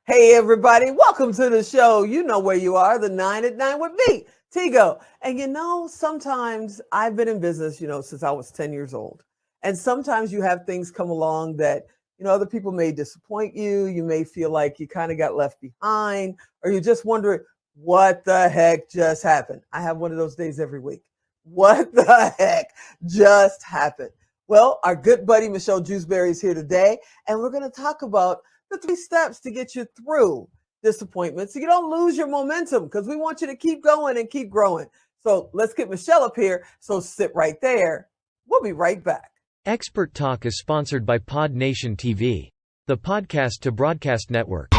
Hey, everybody, welcome to the show. You know where you are, the 9 at 9 with me, Tigo. And sometimes I've been in business, since I was 10 years old. And sometimes you have things come along that, other people may disappoint you. You may feel like you kind of got left behind, or you're just wondering, what the heck just happened? I have one of those days every week. What the heck just happened? Well, our good buddy, Michelle Jewsbury, is here today, and we're going to talk about the 3 steps to get you through disappointment so you don't lose your momentum, because we want you to keep going and keep growing. So let's get Michelle up here. So sit right there. We'll be right back. Expert Talk is sponsored by Pod Nation TV, the podcast to broadcast network.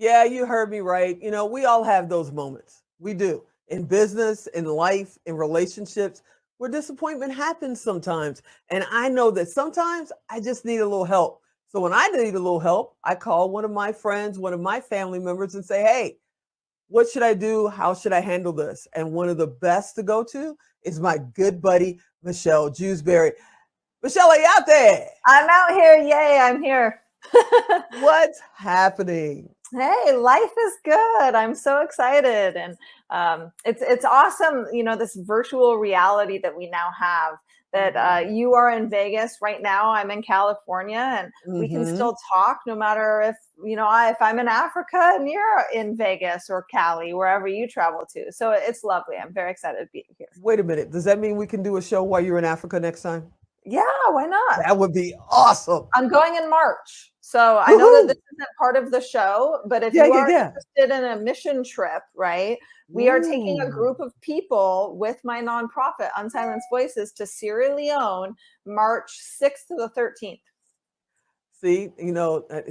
Yeah, you heard me right. We all have those moments. We do. In business, in life, in relationships, where disappointment happens sometimes. And I know that sometimes I just need a little help. So when I need a little help, I call one of my friends, one of my family members, and say, hey, what should I do? How should I handle this? And one of the best to go to is my good buddy, Michelle Jewsbury. Michelle, are you out there? I'm out here. Yay, I'm here. What's happening? Hey, life is good. I'm so excited. And it's awesome, this virtual reality that we now have, that you are in Vegas right now. I'm in California, and we can still talk no matter if I'm in Africa and you're in Vegas or Cali, wherever you travel to. So it's lovely. I'm very excited to be here. Wait a minute. Does that mean we can do a show while you're in Africa next time? Yeah, why not? That would be awesome. I'm going in March. So I know that this isn't part of the show, but if you are interested in a mission trip, right, we are taking a group of people with my nonprofit, Unsilence Voices, to Sierra Leone, March 6th to the 13th. See,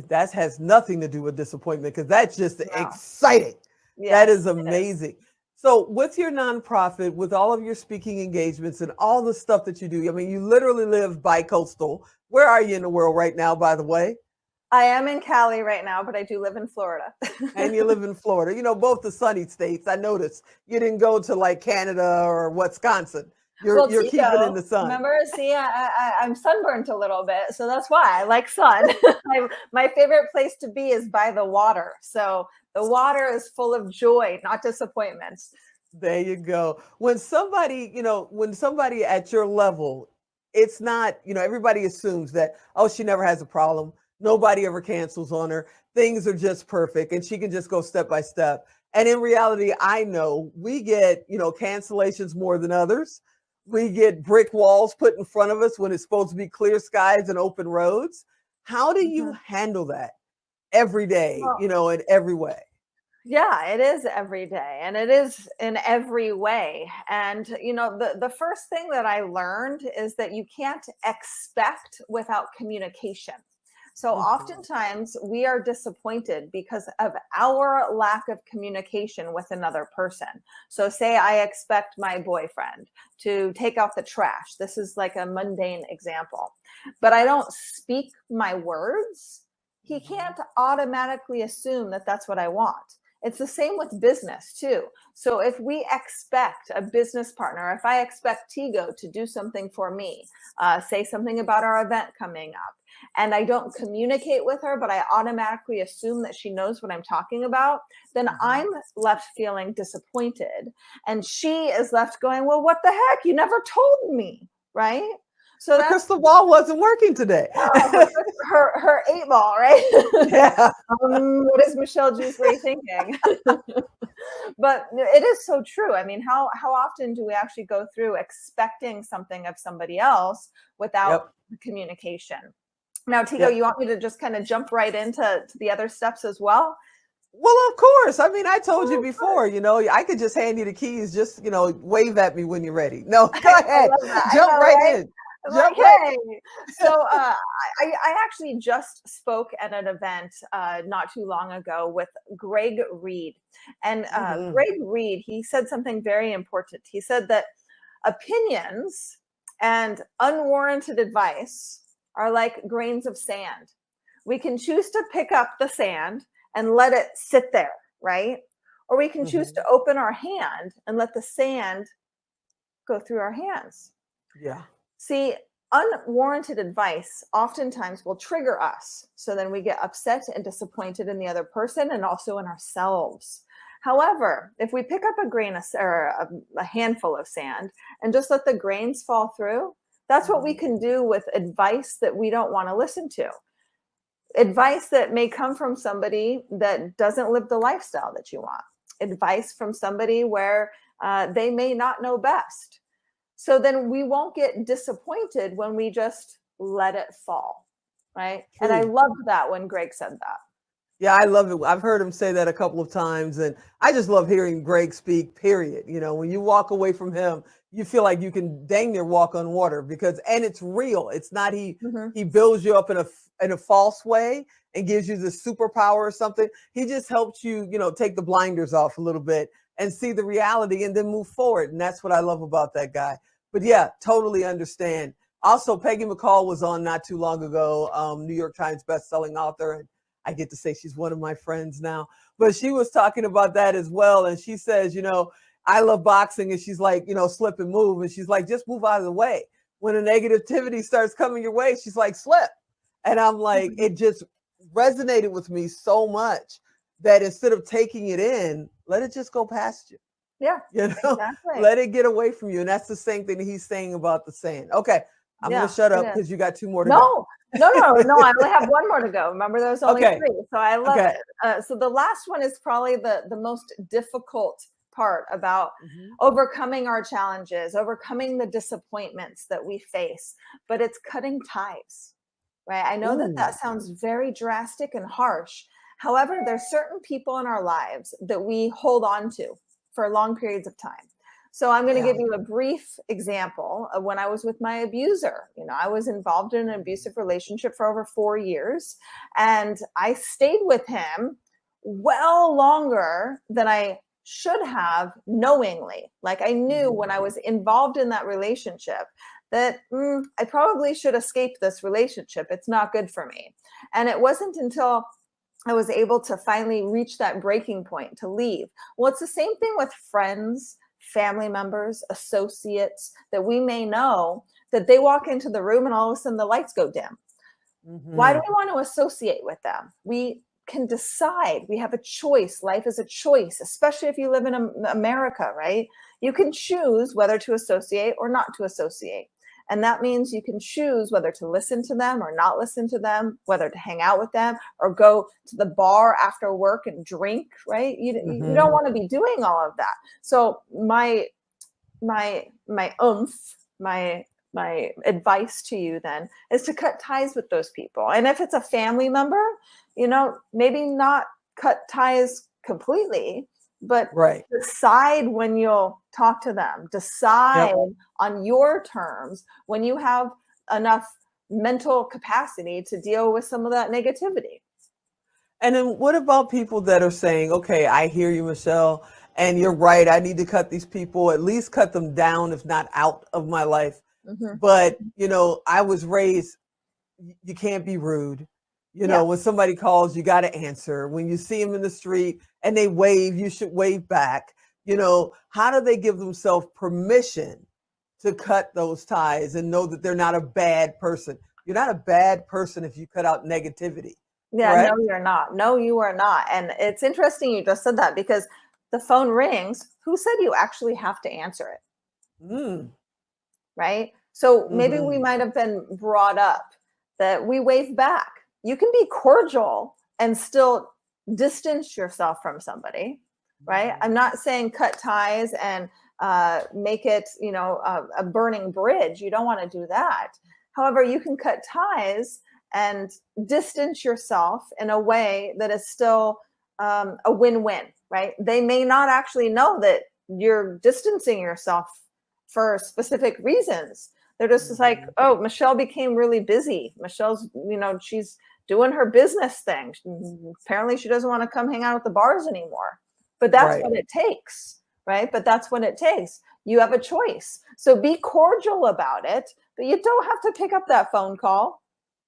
that has nothing to do with disappointment, because that's just exciting. Yes, that is amazing. So with your nonprofit, with all of your speaking engagements and all the stuff that you do, you literally live bi-coastal. Where are you in the world right now, by the way? I am in Cali right now, but I do live in Florida. And you live in Florida, both the sunny states. I noticed you didn't go to like Canada or Wisconsin. You're keeping in the sun. Remember, see, I'm sunburnt a little bit, so that's why I like sun. My favorite place to be is by the water. So the water is full of joy, not disappointments. There you go. When somebody at your level, it's not, everybody assumes that, oh, she never has a problem. Nobody ever cancels on her. Things are just perfect, and she can just go step by step. And in reality, I know we get, cancellations more than others. We get brick walls put in front of us when it's supposed to be clear skies and open roads. How do you handle that every day, in every way? Yeah, it is every day, and it is in every way. And, the first thing that I learned is that you can't expect without communication. So oftentimes we are disappointed because of our lack of communication with another person. So say I expect my boyfriend to take out the trash. This is like a mundane example, but I don't speak my words. He can't automatically assume that that's what I want. It's the same with business too. So if we expect a business partner, if I expect Tigo to do something for me, say something about our event coming up, and I don't communicate with her, but I automatically assume that she knows what I'm talking about, then I'm left feeling disappointed. And she is left going, well, what the heck? You never told me, right? So the crystal ball wasn't working today. her 8 ball, right? Yeah. What is Michelle Jewsbury thinking? But it is so true. How often do we actually go through expecting something of somebody else without communication? Now, Tigo, you want me to just kind of jump right into the other steps as well? Well, of course. I told you before, I could just hand you the keys, just, wave at me when you're ready. No, go ahead. Jump right in. I'm Yep, like, yep. hey. So I actually just spoke at an event not too long ago with Greg Reed. And Mhm. Greg Reed, he said something very important. He said that opinions and unwarranted advice are like grains of sand. We can choose to pick up the sand and let it sit there, right? Or we can choose to Mhm. open our hand and let the sand go through our hands. Yeah. See, unwarranted advice oftentimes will trigger us. So then we get upset and disappointed in the other person and also in ourselves. However, if we pick up a grain of, or a handful of sand and just let the grains fall through, that's what we Mhm. can do with advice that we don't want to listen to. Advice that may come from somebody that doesn't live the lifestyle that you want. Advice from somebody where they may not know best. So then we won't get disappointed when we just let it fall, right? And I True. loved that when Greg said that. Yeah, I love it. I've heard him say that a couple of times, and I just love hearing Greg speak, period. You know, when you walk away from him, you feel like you can dang near walk on water because and it's real. It's not Mhm. he builds you up in a false way and gives you the superpower or something. He just helps you, you know, take the blinders off a little bit and see the reality and then move forward. And that's what I love about that guy. But yeah, totally understand. Also, Peggy McCall was on not too long ago, New York Times bestselling author, and I get to say she's one of my friends now, but she was talking about that as well. And she says, you know, I love boxing. And she's like, you know, slip and move. And she's like, just move out of the way. When a negativity starts coming your way, she's like, slip. And I'm like, Mhm. it just resonated with me so much that instead of taking it in, let it just go past you. Yeah, You know, exactly. let it get away from you. And that's the same thing that he's saying about the saying. Okay, I'm going Yeah, to shut it up is. because you got two more to go. No, no, no, no. I only have one more to go. Remember, there's only Okay. three. So I love Okay. it. So the last one is probably the most difficult part about Mhm. overcoming our challenges, overcoming the disappointments that we face, but it's cutting ties, right? I know that that Ooh. sounds very drastic and harsh. However, there's certain people in our lives that we hold on to for long periods of time. So I'm going to Yeah. give you a brief example of when I was with my abuser. You know, I was involved in an Mhm. abusive relationship for over 4 years, and I stayed with him well longer than I should have knowingly. Like I knew when Mhm. I was involved in that relationship that I probably should escape this relationship. It's not good for me. And it wasn't until I was able to finally reach that breaking point to leave. Well, it's the same thing with friends, family members, associates that we may know that they walk into the room and all of a sudden the lights go dim. Why do Mhm. we want to associate with them? We can decide. We have a choice. Life is a choice, especially if you live in America, right? You can choose whether to associate or not to associate. And that means you can choose whether to listen to them or not listen to them, whether to hang out with them or go to the bar after work and drink, right? You don't Mhm. want to be doing all of that. So my oomph, my advice to you then is to cut ties with those people. And if it's a family member, you know, maybe not cut ties completely, but Right. decide when you'll talk to them. Decide Yep. on your terms when you have enough mental capacity to deal with some of that negativity. And then what about people that are saying, okay, I hear you, Michelle, and you're right. I need to cut these people, at least cut them down, if not out of my life. Mhm. But, you know, I was raised, you can't be rude. You Yeah. know, when somebody calls, you got to answer. When you see them in the street and they wave, you should wave back. You know, how do they give themselves permission to cut those ties and know that they're not a bad person? You're not a bad person if you cut out negativity, Yeah, no, correct? you're not. No, you are not. And it's interesting you just said that because the phone rings. Who said you actually have to answer it? Mm. Right. So maybe we Mhm. might have been brought up that we wave back. You can be cordial and still distance yourself from somebody. Right. I'm Mhm. not saying cut ties and make it, you know, a burning bridge. You don't want to do that. However, you can cut ties and distance yourself in a way that is still a win-win, right? They may not actually know that you're distancing yourself for specific reasons, They're just like, oh, Michelle became really busy. Michelle's, she's doing her business thing. Apparently she doesn't want to come hang out at the bars anymore. But that's Right. what it takes, right? But that's what it takes. You have a choice. So be cordial about it, but you don't have to pick up that phone call.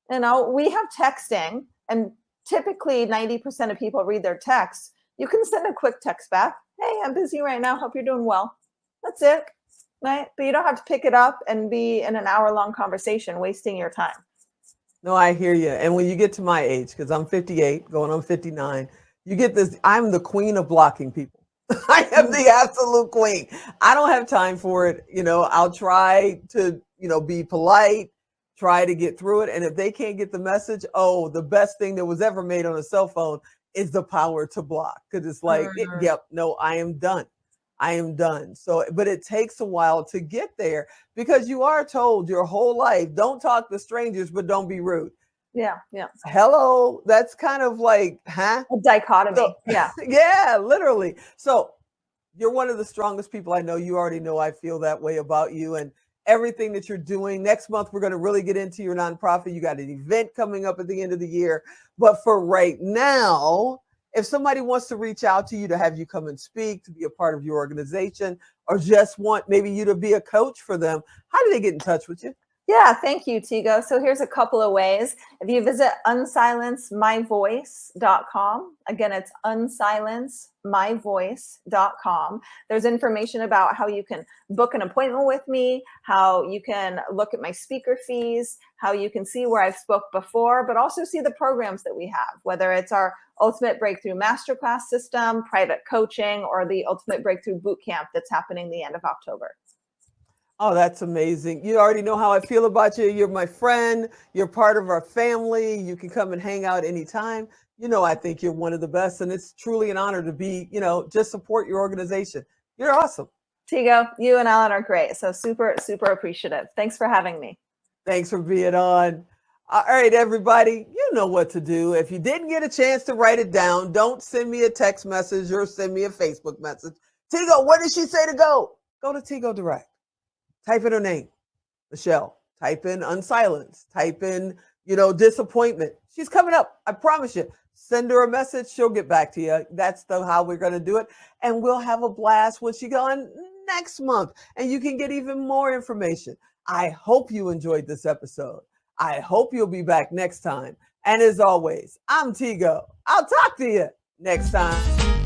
We have texting, and typically 90% of people read their texts. You can send a quick text back. Hey, I'm busy right now. Hope you're doing well. That's it, right? But you don't have to pick it up and be in an hour-long conversation, wasting your time. No, I hear you. And when you get to my age, because I'm 58, going on 59, you get this. I'm the queen of blocking people. I am the absolute queen. I don't have time for it. I'll try to, be polite, try to get through it. And if they can't get the message, the best thing that was ever made on a cell phone is the power to block. Because it's like, yep, no, I am done. I am done. So, but it takes a while to get there because you are told your whole life, don't talk to strangers, but don't be rude. Yeah. Hello. That's kind of like, huh? A dichotomy. So, yeah. Yeah, literally. So you're one of the strongest people I know. You already know I feel that way about you and everything that you're doing. Next month, we're going to really get into your nonprofit. You got an event coming up at the end of the year. But for right now, if somebody wants to reach out to you to have you come and speak, to be a part of your organization, or just want maybe you to be a coach for them, how do they get in touch with you? Yeah, thank you, Tigo. So here's a couple of ways. If you visit unsilencemyvoice.com, again, it's unsilencemyvoice.com. There's information about how you can book an appointment with me, how you can look at my speaker fees, how you can see where I've spoke before, but also see the programs that we have, whether it's our Ultimate Breakthrough Masterclass system, private coaching, or the Ultimate Breakthrough Bootcamp that's happening the end of October. Oh, that's amazing. You already know how I feel about you. You're my friend. You're part of our family. You can come and hang out anytime. I think you're one of the best. And it's truly an honor to be, just support your organization. You're awesome. Tigo, you and Alan are great. So super, super appreciative. Thanks for having me. Thanks for being on. All right, everybody, you know what to do. If you didn't get a chance to write it down, don't send me a text message or send me a Facebook message. Tigo, what did she say to go? Go to Tigo Direct. Type in her name, Michelle. Type in unsilence. Type in, disappointment. She's coming up. I promise you. Send her a message. She'll get back to you. That's how we're going to do it. And we'll have a blast when she goes on next month. And you can get even more information. I hope you enjoyed this episode. I hope you'll be back next time. And as always, I'm Tigo. I'll talk to you next time.